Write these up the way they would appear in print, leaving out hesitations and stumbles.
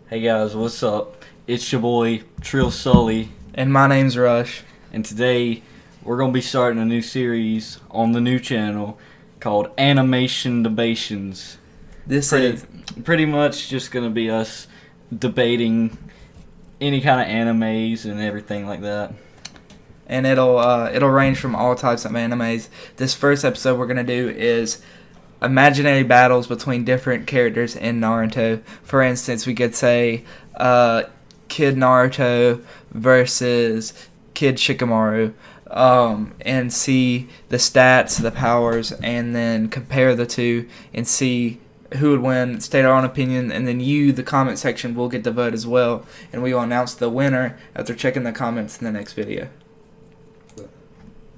Hey guys, what's up? It's your boy Trill Sully, And my name's Rush. and today we're gonna be starting a new series on the new channel called Animation Debations. This is Pretty much just gonna be us debating any kind of animes and everything like that. and it'll range from all types of animes. This first episode we're gonna do is imaginary battles between different characters in Naruto. For instance, we could say Kid Naruto versus Kid Shikamaru, and see the stats, the powers, and then compare the two and see who would win, state our own opinion, and then you, the comment section, will get the vote as well, and we will announce the winner after checking the comments in the next video.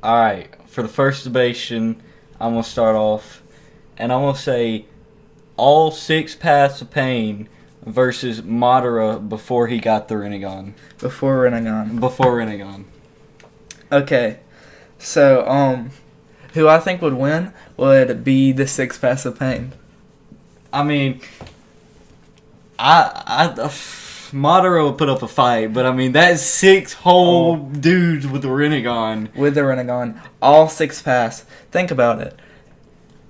Alright, for the first debation, I'm gonna start off, and I'm gonna say all 6 Paths of Pain versus Madara before he got the Rinnegan. Before Rinnegan. Before Rinnegan. Okay, so who I think would win would be the 6 Paths of Pain. I mean, Madara would put up a fight, but I mean that's 6 whole dudes with the Rinnegan. With the Rinnegan, all 6 paths. Think about it.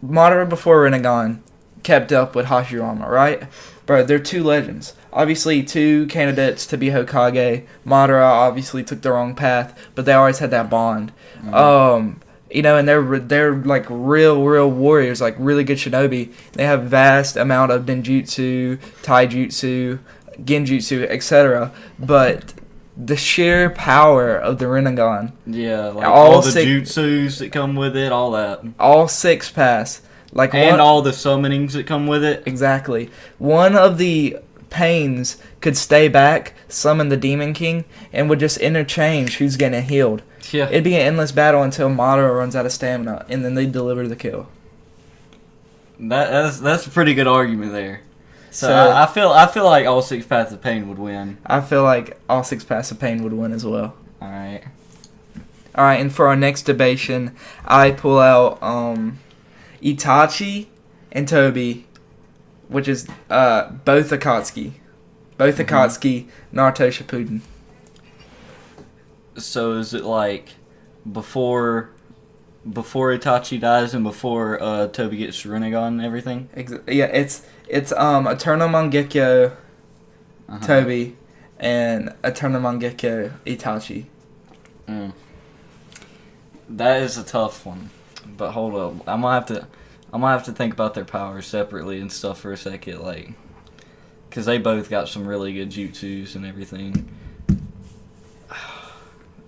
Madara before Rinnegan kept up with Hashirama, right? Bro, they're 2 legends. Obviously, 2 candidates to be Hokage. Madara obviously took the wrong path, but they always had that bond. Mm-hmm. And they're like real warriors, like really good shinobi. They have vast amount of ninjutsu, taijutsu, genjutsu, etc. But the sheer power of the Rinnegan, Yeah, like all all the 6 jutsus that come with it, all that. all 6 paths, like And all the summonings that come with it. exactly. One of the pains could stay back, summon the Demon King, and would just interchange who's getting healed. Yeah. It'd be an endless battle until Madara runs out of stamina, and then they deliver the kill. That's a pretty good argument there. So, So- I feel like all 6 Paths of Pain would win. I feel like all 6 Paths of Pain would win as well. Alright. Alright, and for our next debation, I pull out Itachi and Toby, which is both Akatsuki. Both Akatsuki, Naruto Shippuden. So is it like before Itachi dies and before Toby gets Rinnegan and everything? Yeah, it's Eternal Mangekyo Uh-huh. Toby and Eternal Mangekyo Itachi. That is a tough one. But hold up, I'm gonna have to think about their powers separately and stuff for a second, like, cause they both got some really good jutsus and everything.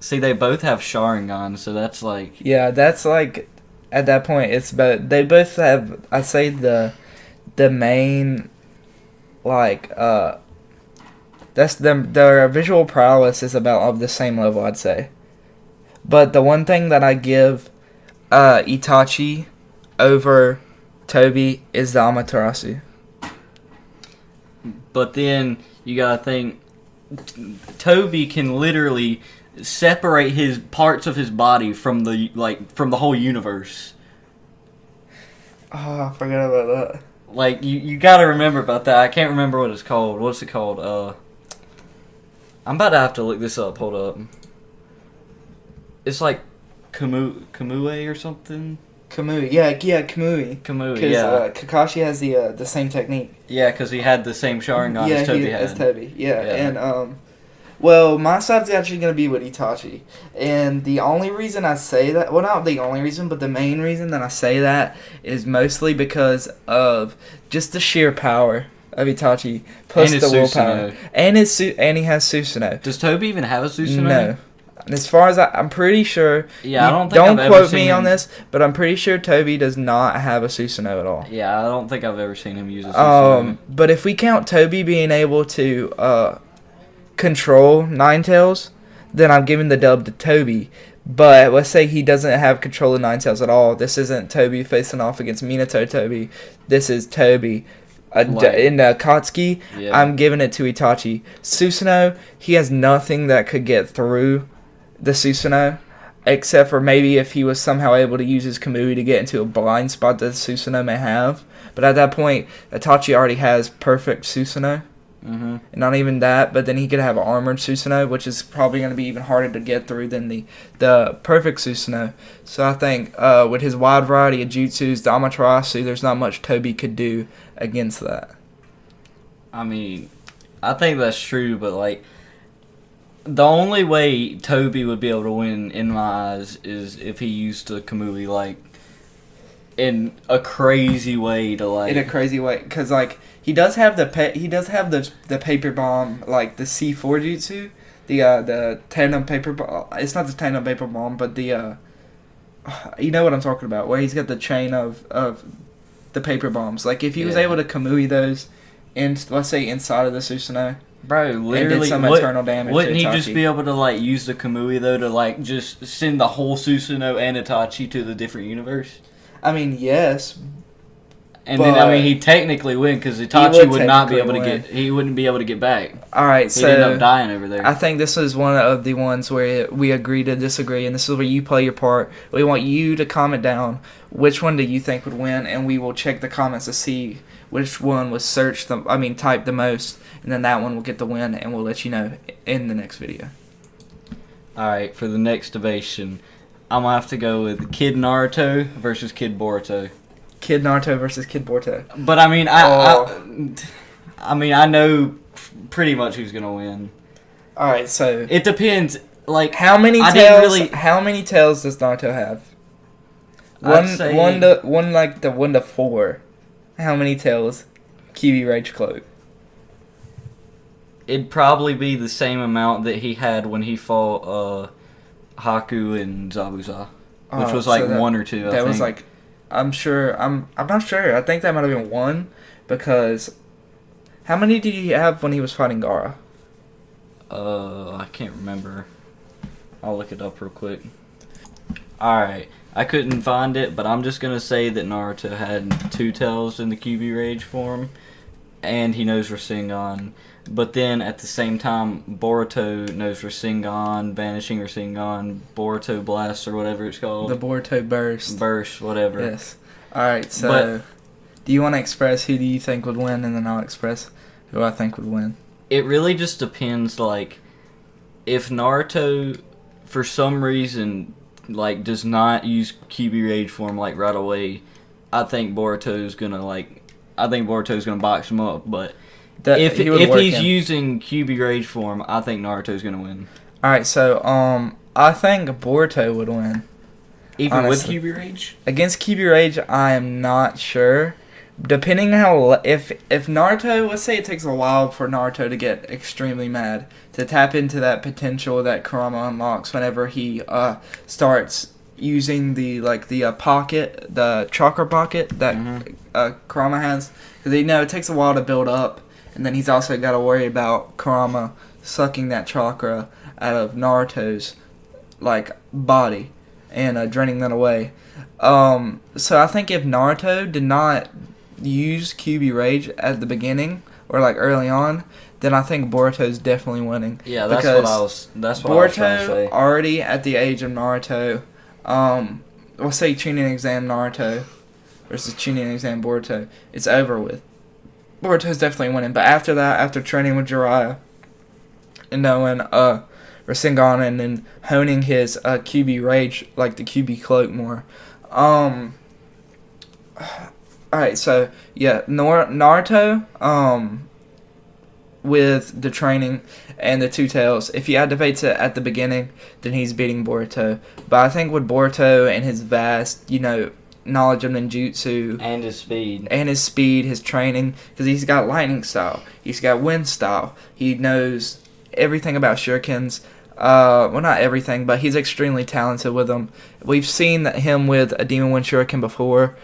See, they both have Sharingan, so that's like, Yeah, that's like at that point it's both. They both have. I say the main like that's their visual prowess is about of the same level, I'd say. But the one thing that I give Itachi over Toby is the Amaterasu. but then you gotta think, Toby can literally separate his parts of his body from the whole universe. Oh, I forgot about that. Like, you gotta remember about that. I can't remember what it's called. What's it called? I'm about to have to look this up. Hold up. It's like Kamui or something. Kamui, yeah, Kamui. Kamui, Because yeah. Kakashi has the same technique. Yeah, because he had the same Sharingan as Toby had. As Toby, yeah. Yeah. And well, my side's actually gonna be with Itachi, and the only reason I say that, well, not the only reason, but the main reason that I say that is mostly because of just the sheer power of Itachi plus And the his willpower, Susanoo. and he has Susanoo. Does Toby even have a Susanoo? No. As far as I'm pretty sure. Yeah, I don't think I've ever quote seen me on him- this, but I'm pretty sure Toby does not have a Susanoo at all. Yeah, I don't think I've ever seen him use a Susanoo. But if we count Toby being able to control Ninetales, then I'm giving the dub to Toby. But let's say he doesn't have control of Ninetales at all. This isn't Toby facing off against Minato Toby. This is Toby. In Akatsuki, Yeah. I'm giving it to Itachi. Susanoo, he has nothing that could get through the Susanoo, except for maybe if he was somehow able to use his Kamui to get into a blind spot that Susanoo may have. But at that point, Itachi already has perfect Susanoo. Mm-hmm. And not even that, but then he could have armored Susanoo, which is probably going to be even harder to get through than the perfect Susanoo. So I think with his wide variety of jutsus, the Amaterasu, there's not much Toby could do against that. I mean, I think that's true, but like, the only way Toby would be able to win in my eyes is if he used the Kamui like in a crazy way to like. In a crazy way, because like he does have the paper bomb, like the C4 jutsu, the tandem paper bomb. It's not the tandem paper bomb, but the you know what I'm talking about, where he's got the chain of the paper bombs. Like if he was able to Kamui those in, let's say, inside of the Susanoo. Bro, literally, did some eternal damage. Wouldn't to he Itachi. just be able to like use the Kamui though to like just send the whole Susanoo and Itachi to the different universe? I mean, yes. And then I mean, he technically win because Itachi would not be able to win. he wouldn't be able to get back. All right, He'd so end up dying over there. I think this is one of the ones where we agree to disagree, and this is where you play your part. We want you to comment down which one do you think would win, and we will check the comments to see which one was typed the most, and then that one will get the win, and we'll let you know in the next video. Alright, for the next debation, I'm going to have to go with Kid Naruto versus Kid Boruto. Kid Naruto versus Kid Boruto. But I mean, I know pretty much who's going to win. All right, so It depends. Like, how many I tails? didn't really. How many tails does Naruto have? I'd say- one to 4. How many tails? Kyuubi Rage Cloak. It'd probably be the same amount that he had when he fought Haku and Zabuza, which was like so 1 or 2. I That think. was like, I'm sure. I'm not sure. I think that might have been 1 because how many did he have when he was fighting Gaara? I can't remember. I'll look it up real quick. Alright, I couldn't find it, but I'm just gonna say that Naruto had 2 tails in the Kyuubi Rage form, and he knows Rasengan. But then at the same time, Boruto knows Rasengan, Vanishing Rasengan, Boruto Blast, or whatever it's called. The Boruto Burst. Burst, whatever. Yes. All right. So, do you want to express who do you think would win, and then I'll express who I think would win? It really just depends. Like, if Naruto, for some reason, like does not use Kyuubi Rage form like right away, I think Boruto's gonna box him up. But if he's using Kyuubi Rage form, I think Naruto's gonna win. All right. So I think Boruto would win. Even Honestly. with Kyuubi Rage? Against Kyuubi Rage, I am not sure. Depending how if Naruto, let's say it takes a while for Naruto to get extremely mad to tap into that potential that Kurama unlocks whenever he starts using the pocket, the chakra pocket that Kurama has, because it takes a while to build up, and then he's also got to worry about Kurama sucking that chakra out of Naruto's body and draining that away. So I think if Naruto did not use Kyuubi Rage at the beginning or early on, then I think Boruto's definitely winning. Yeah, that's what I was trying to say. Boruto already at the age of Naruto, we'll say Chunin exam Naruto versus Chunin exam Boruto, it's over with. Boruto's definitely winning, but after that, after training with Jiraiya and knowing Rasengan and then honing his Kyuubi Rage, like the Kyuubi Cloak more. Alright, so yeah, Naruto, with the training and the 2 tails, if he activates it at the beginning, then he's beating Boruto. But I think with Boruto and his vast, knowledge of ninjutsu And his speed. His training, because he's got lightning style, he's got wind style, he knows everything about shurikens. Well, not everything, but he's extremely talented with them. We've seen him with a Demon Wind Shuriken before.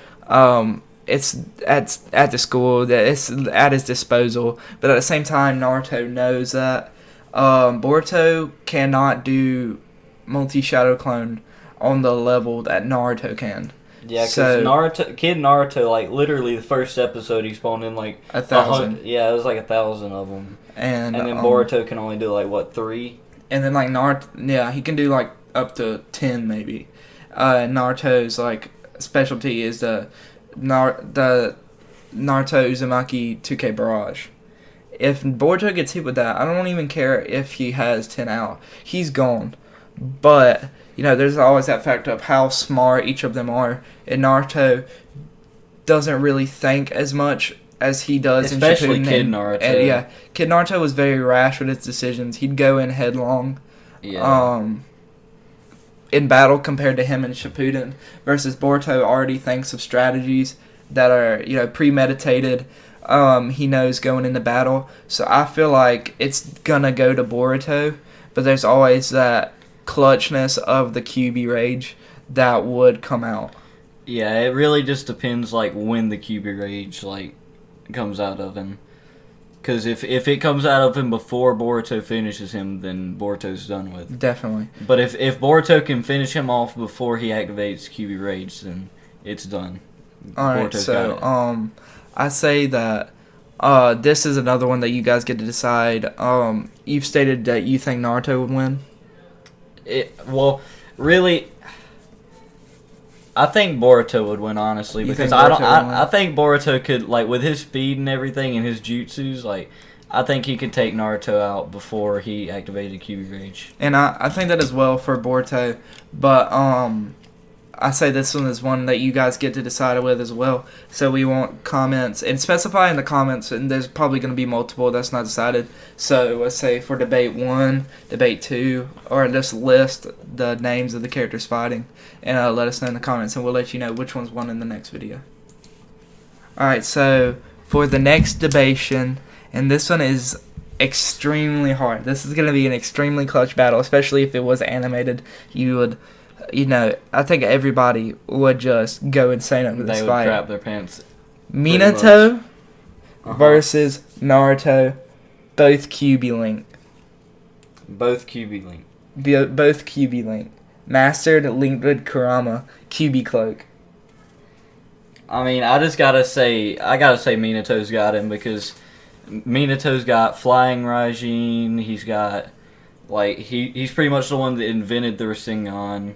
It's at the school, that it's at his disposal. But at the same time, Naruto knows that Boruto cannot do multi-shadow clone on the level that Naruto can. Yeah, because Kid Naruto, literally the first episode, he spawned in 1,000. Yeah, it was 1,000 of them. And then Boruto can only do 3? And then Naruto, yeah, he can do up to 10 maybe. Naruto's specialty is the Naruto Uzumaki 2K Barrage. If Boruto gets hit with that, I don't even care if he has 10 out. He's gone. But, there's always that factor of how smart each of them are. And Naruto doesn't really think as much as he does especially in Shippuden. Kid Naruto. And, yeah, Kid Naruto was very rash with his decisions. He'd go in headlong. Yeah. In battle compared to him in Shippuden, versus Boruto already thinks of strategies that are premeditated. He knows going into battle, so I feel like it's gonna go to Boruto, but there's always that clutchness of the QB rage that would come out. Yeah, it really just depends when the QB rage comes out of him. Because if it comes out of him before Boruto finishes him, then Boruto's done with. Definitely. But if Boruto can finish him off before he activates QB Rage, then it's done. Alright, so I say that this is another one that you guys get to decide. You've stated that you think Naruto would win. Well, really, I think Boruto would win, honestly, because I think Boruto could, with his speed and everything and his jutsus, I think he could take Naruto out before he activated QB Rage. And I think that as well for Boruto, but I say this one is one that you guys get to decide with as well. So we want comments, and specify in the comments, and there's probably going to be multiple that's not decided. So let's say for debate 1, debate 2, or just list the names of the characters fighting, and let us know in the comments, and we'll let you know which one's won in the next video. Alright, so for the next debation, and this one is extremely hard. This is going to be an extremely clutch battle, especially if it was animated. You would... I think everybody would just go insane over this fight. They would crap their pants. Minato versus Naruto, both QB Link. Both QB Link. Both QB Link. Mastered linked with Kurama, QB Cloak. I mean, I gotta say Minato's got him, because Minato's got Flying Raijin. He's got, he's pretty much the one that invented the Rasengan.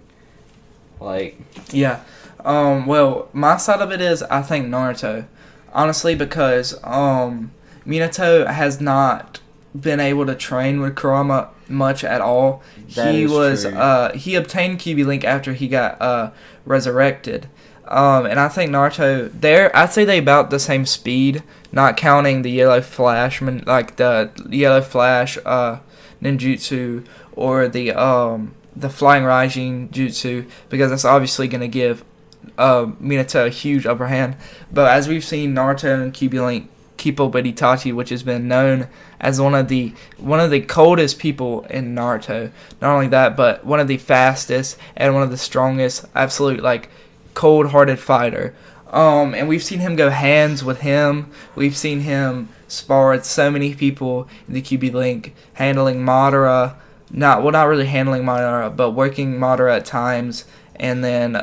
Yeah. Well, my side of it is I think Naruto. Honestly, because Minato has not been able to train with Kurama much at all. He obtained QB Link after he got resurrected. And I think Naruto, I'd say they about the same speed, not counting the Yellow Flash, the Yellow Flash ninjutsu, or the Flying Raijin jutsu, because that's obviously going to give Minato a huge upper hand. But as we've seen, Naruto and QB Link keep up with Itachi, which has been known as one of the coldest people in Naruto. Not only that, but one of the fastest and one of the strongest, absolute cold-hearted fighter. And we've seen him go hands with him. We've seen him spar with so many people in the QB Link, handling Madara. Not really handling Madara, but working Madara at times. And then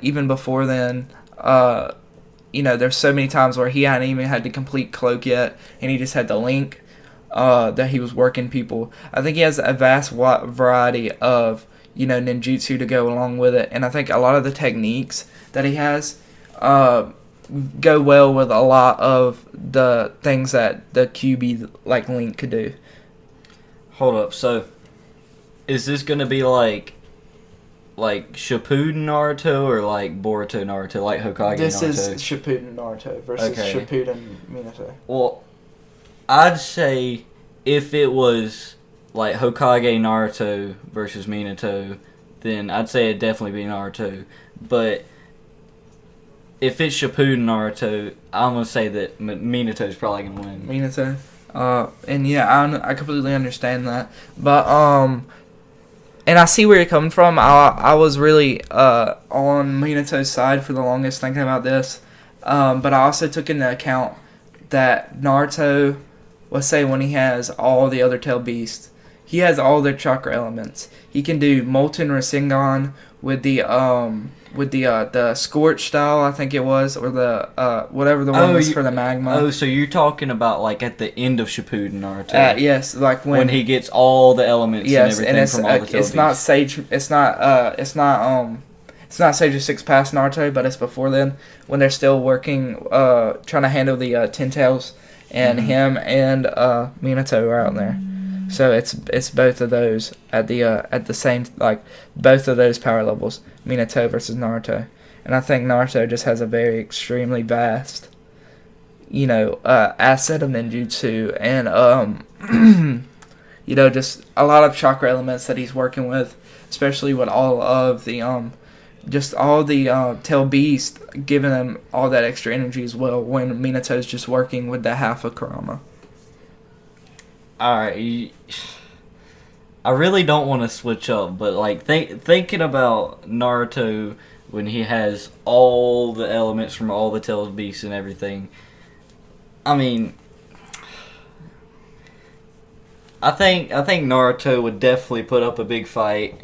even before then, there's so many times where he hadn't even had the complete cloak yet, and he just had the link that he was working people. I think he has a vast variety of ninjutsu to go along with it, and I think a lot of the techniques that he has go well with a lot of the things that the QB Link could do. Hold up, so is this gonna be like Shippuden Naruto or Boruto Naruto, Hokage Naruto? This is Shippuden Naruto versus Shippuden Minato. Well, I'd say if it was Hokage Naruto versus Minato, then I'd say it'd definitely be Naruto. But if it's Shippuden Naruto, I'm gonna say that Minato's probably gonna win. Minato. And yeah, I completely understand that. But and I see where you're coming from. I was really on Minato's side for the longest thinking about this. But I also took into account that Naruto, let's say when he has all the other tail beasts, he has all their chakra elements. He can do Molten Rasengan with the Scorch style, I think it was, or the whatever the one was for the magma. Oh, so you're talking about at the end of Shippuden Naruto? Yes, when he gets all the elements and everything from all the tail it's not Sage. It's not Sage of Six past Naruto, but it's before then when they're still working, trying to handle the 10 tails, and Mhm. him and Minato are out there. So it's both of those at the same, like, both of those power levels, Minato versus Naruto, and I think Naruto just has a very extremely vast, asset of ninjutsu and just a lot of chakra elements that he's working with, especially with all of the tail beast giving him all that extra energy as well. When Minato's just working with the half of Kurama. Alright, I really don't want to switch up, but like thinking about Naruto when he has all the elements from all the tailed beasts and everything. I mean, I think Naruto would definitely put up a big fight,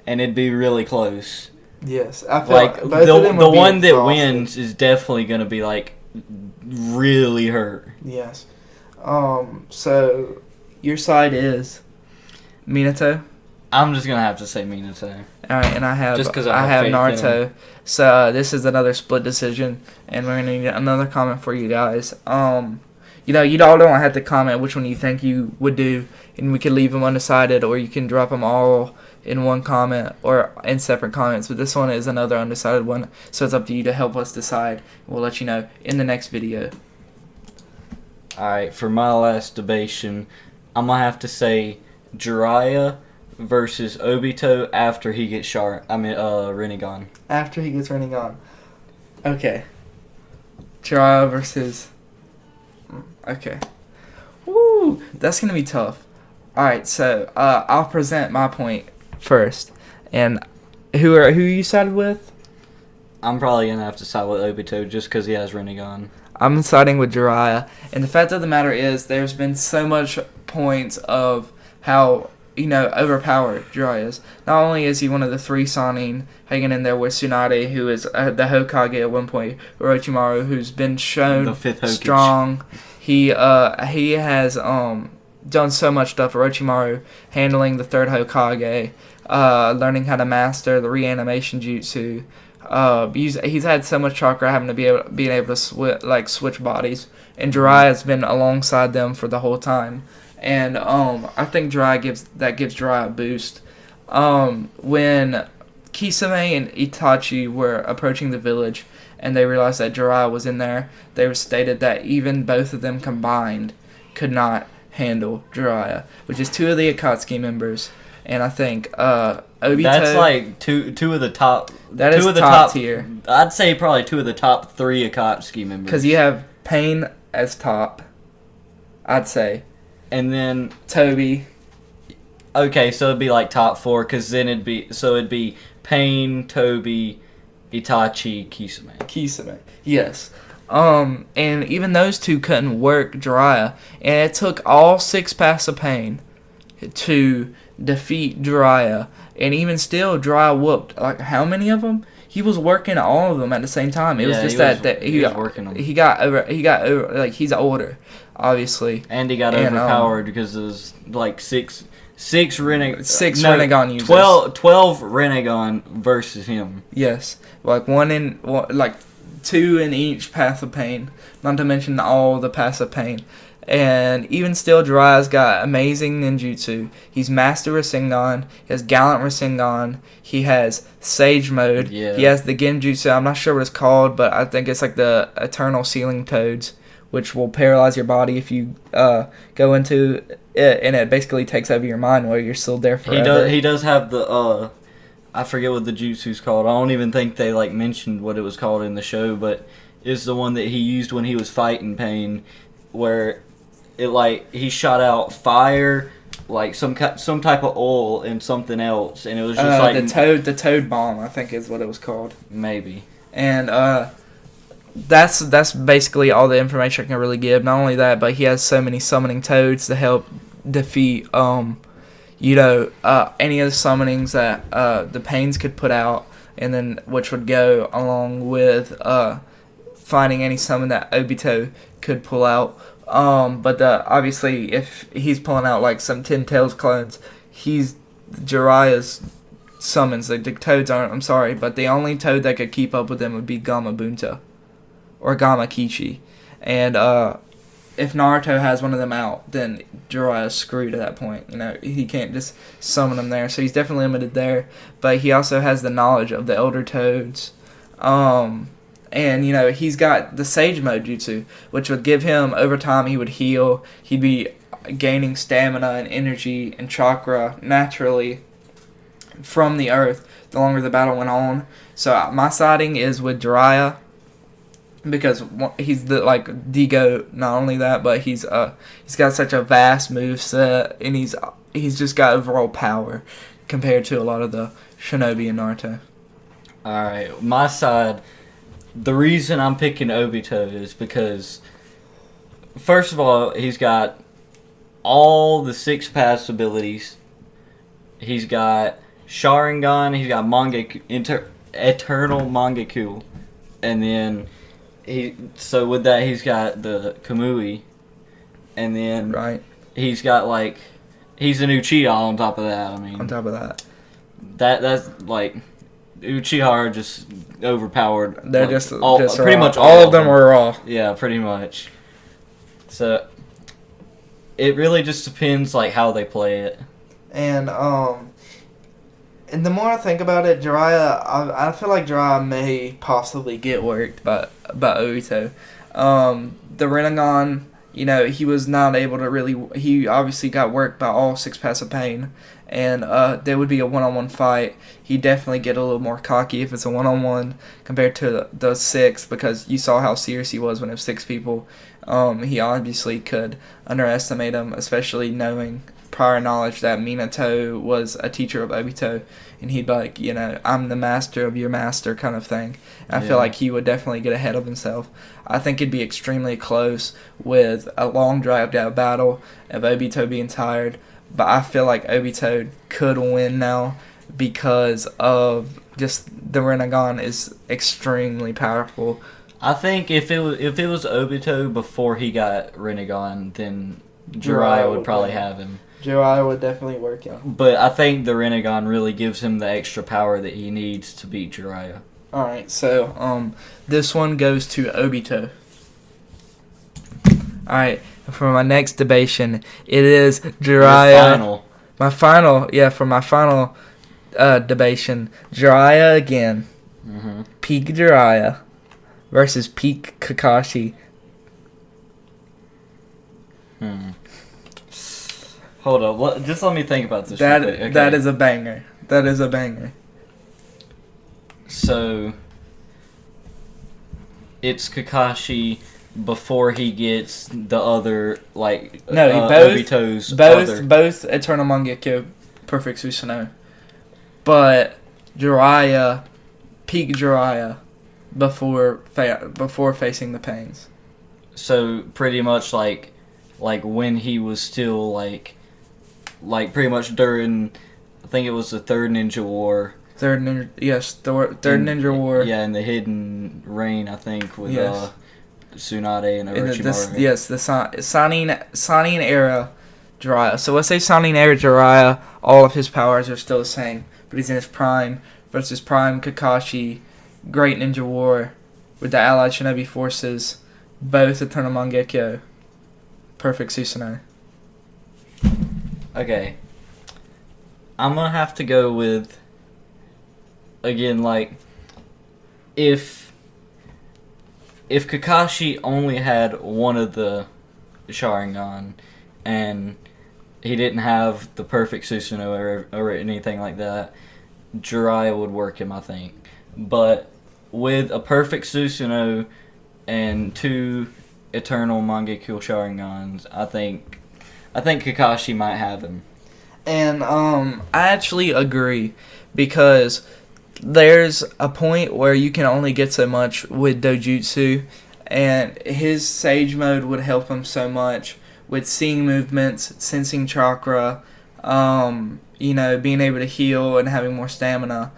and it'd be really close. Yes, I feel Like both of them the would be one that exhausted. wins is definitely gonna be like really hurt. Yes. So your side is Minato. I'm just gonna have to say Minato. All right, and I have Just 'cause I I have have faith in Naruto. So this is another split decision, and we're gonna need another comment for you guys. You all don't have to comment which one you think you would do, and we can leave them undecided, or you can drop them all in one comment or in separate comments. But this one is another undecided one, so it's up to you to help us decide. We'll let you know in the next video. Alright, for my last debation, I'm gonna have to say Jiraiya versus Obito after he gets Rinnegan. After he gets Rinnegan. Okay. Jiraiya versus... Okay. Woo! That's going to be tough. Alright, so I'll present my point first. And who you sided with? I'm probably gonna have to side with Obito just because he has Rinnegan. I'm siding with Jiraiya. And the fact of the matter is, there's been so much points of how, overpowered Jiraiya is. Not only is he one of the three Sannin hanging in there with Tsunade, who is the Hokage at one point, Orochimaru, who's been shown The fifth Hokage. strong. He has done so much stuff. Orochimaru handling the third Hokage, learning how to master the reanimation jutsu. He's had so much chakra having to being able to switch bodies, and Jiraiya has been alongside them for the whole time. And I think Jiraiya gives Jiraiya a boost. When Kisame and Itachi were approaching the village, and they realized that Jiraiya was in there, they were stated that even both of them combined could not handle Jiraiya, which is two of the Akatsuki members. And I think Obito... That's like two of the top... That two is of the top tier. I'd say probably two of the top three Akatsuki members. Because you have Pain as top, I'd say. And then... Toby. Okay, so it'd be like top four, because then it'd be Pain, Toby, Itachi, Kisame. Yes. And even those two couldn't work Jiraiya. And it took all 6 paths of Pain to defeat Jiraiya. And even still, Jiraiya whooped, like, how many of them? He was working all of them at the same time. It was just he was working them. He got over, like, he's older, obviously. And he got overpowered because it was like six Rinnegan users. 12 Rinnegan versus him. Yes, like two in each path of Pain. Not to mention all the paths of Pain. And even still, Jiraiya's got amazing ninjutsu. He's Master Rasengan. He has Gallant Rasengan. He has Sage Mode. Yeah. He has the Genjutsu. I'm not sure what it's called, but I think it's like the Eternal Ceiling Toads, which will paralyze your body if you go into it, and it basically takes over your mind while you're still there forever. He does have the I forget what the jutsu's called. I don't even think they mentioned what it was called in the show, but it's the one that he used when he was fighting Pain, where he shot out fire, like some type of oil and something else, and it was just the toad bomb, I think is what it was called. Maybe. And that's basically all the information I can really give. Not only that, but he has so many summoning toads to help defeat any of the summonings that the Pains could put out, and then which would go along with finding any summon that Obito could pull out. But obviously, if he's pulling out like some Ten Tails clones, he's Jiraiya's summons. The toads aren't. I'm sorry, but the only toad that could keep up with them would be Gamabunta or Gamakichi, and if Naruto has one of them out, then Jiraiya's screwed at that point. You know, he can't just summon them there. So he's definitely limited there. But he also has the knowledge of the Elder Toads. And, you know, he's got the Sage Mode Jutsu, which would give him, over time, he would heal. He'd be gaining stamina and energy and chakra naturally from the earth the longer the battle went on. So my siding is with Jiraiya, because he's the GOAT. Not only that, but he's got such a vast move set, and he's just got overall power compared to a lot of the Shinobi and Naruto. Alright, my side, the reason I'm picking Obito is because, first of all, he's got all the 6 pass abilities. He's got Sharingan, he's got Eternal Mangekyou, and then so with that he's got the Kamui, and then right, he's got he's an Uchiha on top of that. I mean, on top of that, that's like Uchiha are just overpowered. They're just pretty much all of them are raw. Yeah, pretty much. So it really just depends how they play it. And the more I think about it, Jiraiya, I feel like Jiraiya may possibly get worked by Obito. The Rinnegan, you know, he was not able to really. He obviously got worked by all 6 paths of pain, and there would be a one-on-one fight. He'd definitely get a little more cocky if it's a one-on-one compared to the 6, because you saw how serious he was when it was 6 people. He obviously could underestimate him, especially knowing prior knowledge that Minato was a teacher of Obito, and he'd be like, you know, I'm the master of your master kind of thing. And I feel like he would definitely get ahead of himself. I think it'd be extremely close with a long dragged out battle of Obito being tired, but I feel like Obito could win now because of just the Rinnegan is extremely powerful. I think if it was Obito before he got Rinnegan, then Jiraiya would probably have him. Jiraiya would definitely work him. But I think the Rinnegan really gives him the extra power that he needs to beat Jiraiya. Alright, so this one goes to Obito. Alright, for my next debation, it is Jiraiya. For my final debation, Jiraiya again. Mm-hmm. Peak Jiraiya versus Peak Kakashi. Hold up, just let me think about this. Okay. That is a banger. That is a banger. So, it's Kakashi before he gets the other, Obito's both Eternal Mangekyou, Perfect Susanoo. But Jiraiya, peak Jiraiya, before facing the pains. So, pretty much like when he was still, pretty much during, I think it was the Third Ninja War. Third Ninja War. Yeah, in the Hidden Rain, I think, with Tsunade and Orochimaru. The Sannin era Jiraiya. So let's say Sannin era Jiraiya, all of his powers are still the same, but he's in his prime, versus prime Kakashi, Great Ninja War, with the Allied Shinobi forces, both Eternal Mangekyou, Perfect Susanoo. Okay. I'm gonna have to go with, again, if Kakashi only had one of the Sharingan and he didn't have the Perfect Susanoo or anything like that, Jiraiya would work him, I think. But with a Perfect Susanoo and 2 Eternal Mangekyou Sharingans, I think Kakashi might have him. And I actually agree, because there's a point where you can only get so much with Dojutsu, and his Sage Mode would help him so much with seeing movements, sensing chakra, being able to heal and having more stamina.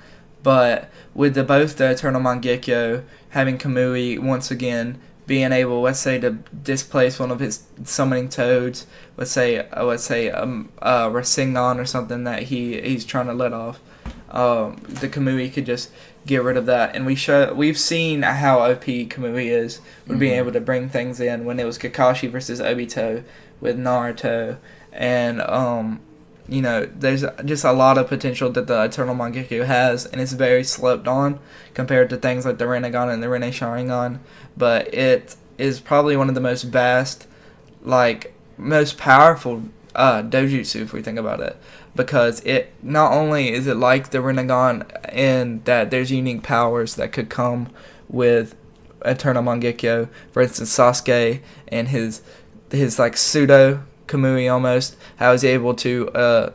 But with both the Eternal Mangekyou, having Kamui once again, being able, let's say, to displace one of his summoning toads, let's say Rasengan or something that he's trying to let off. The Kamui could just get rid of that. And we've seen how OP Kamui is with being able to bring things in when it was Kakashi versus Obito with Naruto. And, there's just a lot of potential that the Eternal Mangekyo has, and it's very slept on compared to things like the Rinnegan and the Rinne Sharingan. But it is probably one of the most vast, most powerful dojutsu, if we think about it. Because it not only is it like the Rinnegan in that there's unique powers that could come with Eternal Mangekyo. For instance, Sasuke and his pseudo Kamui almost, how he's able to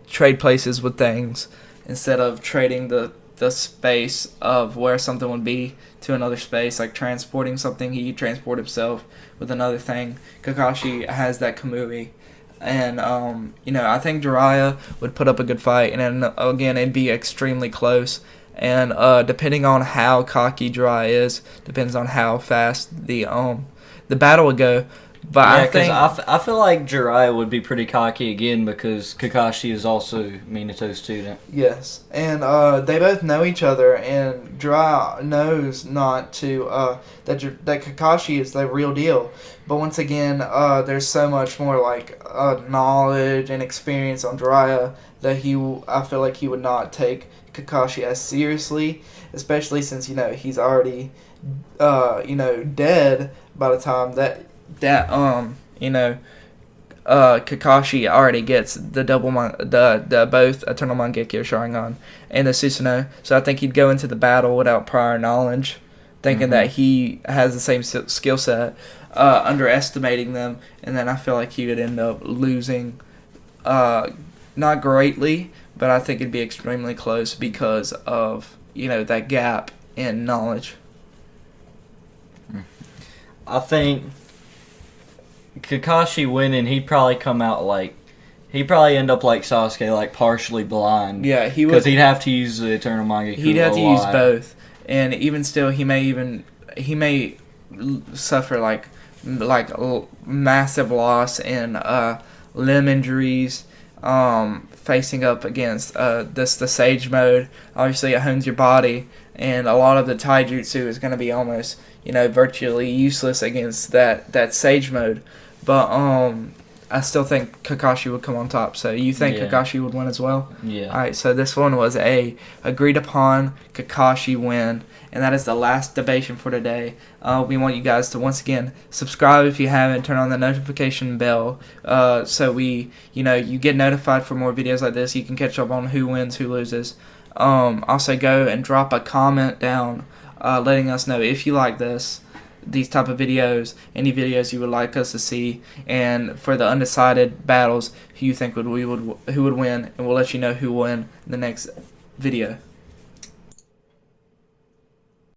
trade places with things instead of trading the space of where something would be to another space, like transporting something. He transport himself with another thing. Kakashi has that Kamui. And, I think Jiraiya would put up a good fight. And then, again, it'd be extremely close. And depending on how cocky Jiraiya is, depends on how fast the battle would go. But I feel like Jiraiya would be pretty cocky again because Kakashi is also Minato's student. Yes, and they both know each other, and Jiraiya knows not to that Kakashi is the real deal. But once again, there's so much more knowledge and experience on Jiraiya that I feel like he would not take Kakashi as seriously, especially since he's already dead by the time that Kakashi already gets the the both Eternal Mangekyo Sharingan and the Susanoo. So I think he'd go into the battle without prior knowledge, thinking that he has the same skill set, underestimating them, and then I feel like he would end up losing, not greatly, but I think it'd be extremely close because of that gap in knowledge. I think Kakashi winning, he'd probably come out he'd probably end up like Sasuke, partially blind. Yeah, he would. Because he'd have to use the Eternal Mangekyo. He'd have to use both, and even still, he may suffer massive loss and limb injuries. Facing up against the Sage mode, obviously it hones your body, and a lot of the taijutsu is going to be almost virtually useless against that Sage mode. But I still think Kakashi would come on top. So you think Kakashi would win as well? Yeah. All right. So this one was a agreed upon Kakashi win, and that is the last debation for today. We want you guys to once again subscribe if you haven't, turn on the notification bell, so you get notified for more videos like this. You can catch up on who wins, who loses. Also go and drop a comment down, letting us know if you like these type of videos, any videos you would like us to see, and for the undecided battles, who you think who would win, and we'll let you know who won in the next video.